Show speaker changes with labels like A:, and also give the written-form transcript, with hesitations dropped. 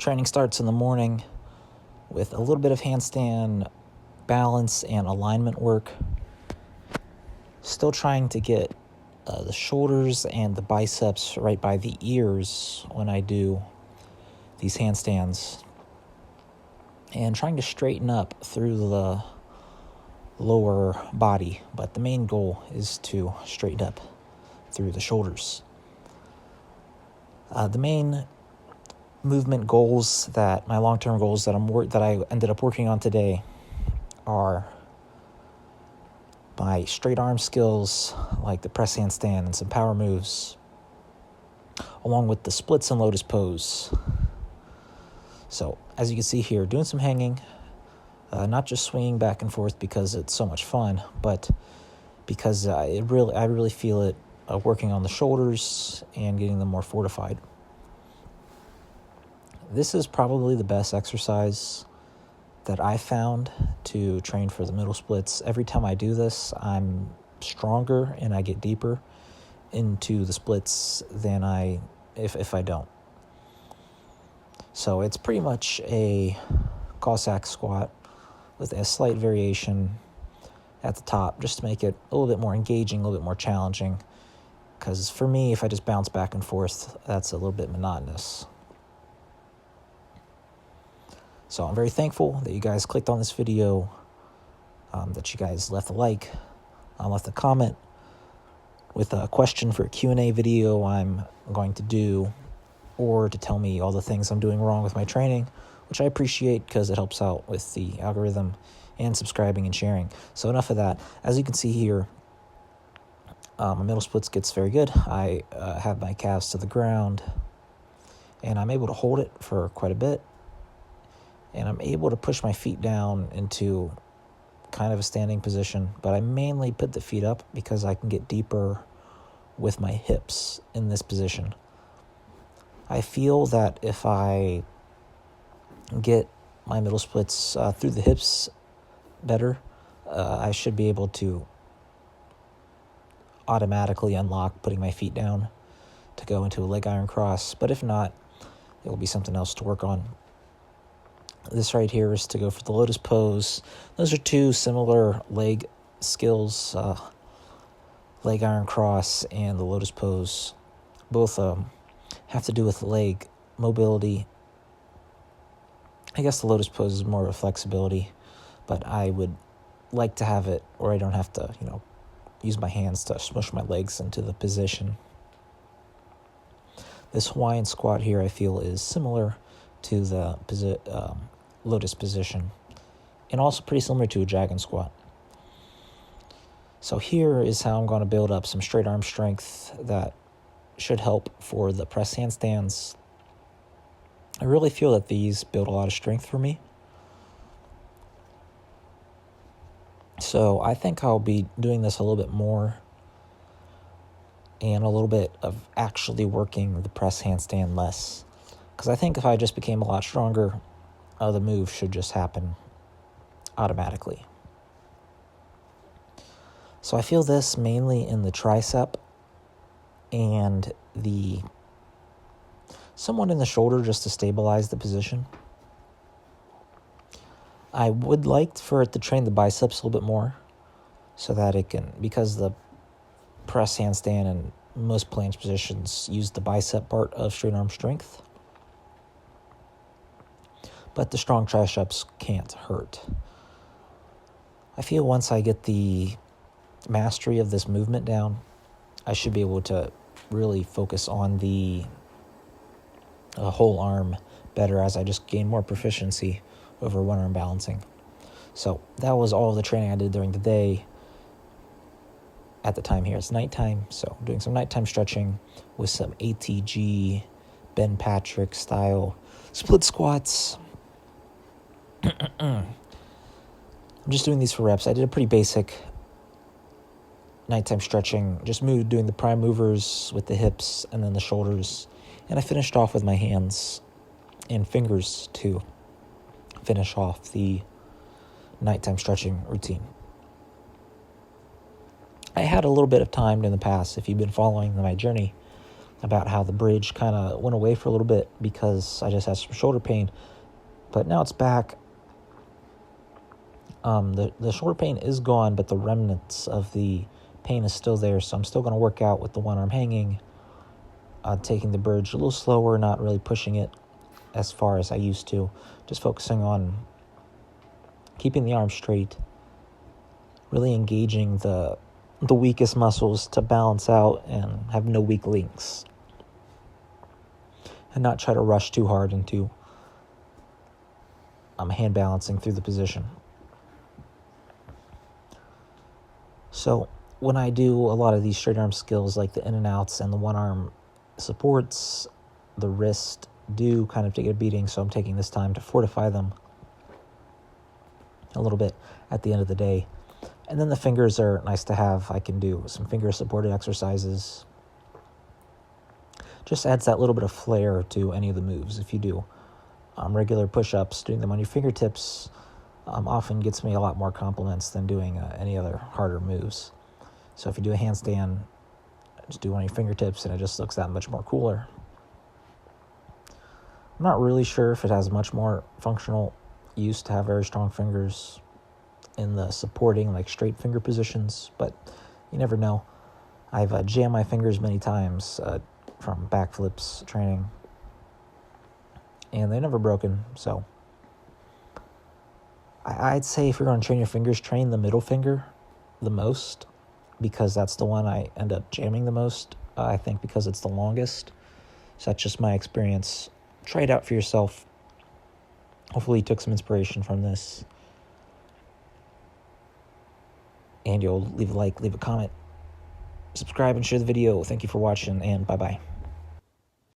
A: Training starts in the morning with a little bit of handstand balance and alignment work. Still trying to get the shoulders and the biceps right by the ears when I do these handstands. And trying to straighten up through the lower body. But the main goal is to straighten up through the shoulders. The main movement goals my long-term goals that I ended up working on today are my straight arm skills, like the press handstand and some power moves, along with the splits and lotus pose. So, as you can see here, doing some hanging, not just swinging back and forth because it's so much fun, but because I really feel it working on the shoulders and getting them more fortified. This is probably the best exercise that I found to train for the middle splits. Every time I do this, I'm stronger and I get deeper into the splits than if I don't. So it's pretty much a Cossack squat with a slight variation at the top just to make it a little bit more engaging, a little bit more challenging. Because for me, if I just bounce back and forth, that's a little bit monotonous. So I'm very thankful that you guys clicked on this video, that you guys left a like, left a comment with a question for a Q&A video I'm going to do, or to tell me all the things I'm doing wrong with my training, which I appreciate because it helps out with the algorithm, and subscribing and sharing. So enough of that. As you can see here, my middle splits gets very good. I have my calves to the ground, and I'm able to hold it for quite a bit. And I'm able to push my feet down into kind of a standing position, but I mainly put the feet up because I can get deeper with my hips in this position. I feel that if I get my middle splits through the hips better, I should be able to automatically unlock putting my feet down to go into a leg iron cross. But if not, it will be something else to work on. This right here is to go for the lotus pose. Those are two similar leg skills, leg iron cross and the lotus pose. Both have to do with leg mobility. I guess the lotus pose is more of a flexibility, but I would like to have it where I don't have to, use my hands to smush my legs into the position. This Hawaiian squat here, I feel, is similar to the lotus position, and also pretty similar to a dragon squat. So here is how I'm going to build up some straight arm strength that should help for the press handstands. I really feel that these build a lot of strength for me. So I think I'll be doing this a little bit more, and a little bit of actually working the press handstand less. Because I think if I just became a lot stronger, the move should just happen automatically. So I feel this mainly in the tricep and somewhat in the shoulder, just to stabilize the position. I would like for it to train the biceps a little bit more, so that it can, because the press handstand and most planche positions use the bicep part of straight arm strength. But the strong triceps can't hurt. I feel once I get the mastery of this movement down, I should be able to really focus on the whole arm better as I just gain more proficiency over one arm balancing. So that was all the training I did during the day. At the time here, it's nighttime, so I'm doing some nighttime stretching with some ATG, Ben Patrick style split squats. I'm just doing these for reps. I did a pretty basic nighttime stretching, just doing the prime movers with the hips and then the shoulders. And I finished off with my hands and fingers to finish off the nighttime stretching routine. I had a little bit of time in the past, if you've been following my journey, about how the bridge kind of went away for a little bit because I just had some shoulder pain, but now it's back. The shoulder pain is gone, but the remnants of the pain is still there, so I'm still going to work out with the one arm hanging, taking the bridge a little slower, not really pushing it as far as I used to, just focusing on keeping the arm straight, really engaging the weakest muscles to balance out and have no weak links, and not try to rush too hard into hand balancing through the position. So when I do a lot of these straight arm skills like the in and outs and the one arm supports, the wrist do kind of take a beating, so I'm taking this time to fortify them a little bit at the end of the day. And then the fingers are nice to have. I can do some finger supported exercises. Just adds that little bit of flair to any of the moves. If you do regular push-ups, doing them on your fingertips often gets me a lot more compliments than doing any other harder moves. So if you do a handstand, just do it on your fingertips and it just looks that much more cooler. I'm not really sure if it has much more functional use to have very strong fingers in the supporting, like straight finger positions, but you never know. I've jammed my fingers many times from backflips training, and they're never broken. So I'd say if you're going to train your fingers, train the middle finger the most, because that's the one I end up jamming the most, I think, because it's the longest. So that's just my experience. Try it out for yourself. Hopefully you took some inspiration from this. And you'll leave a like, leave a comment, subscribe, and share the video. Thank you for watching, and bye-bye.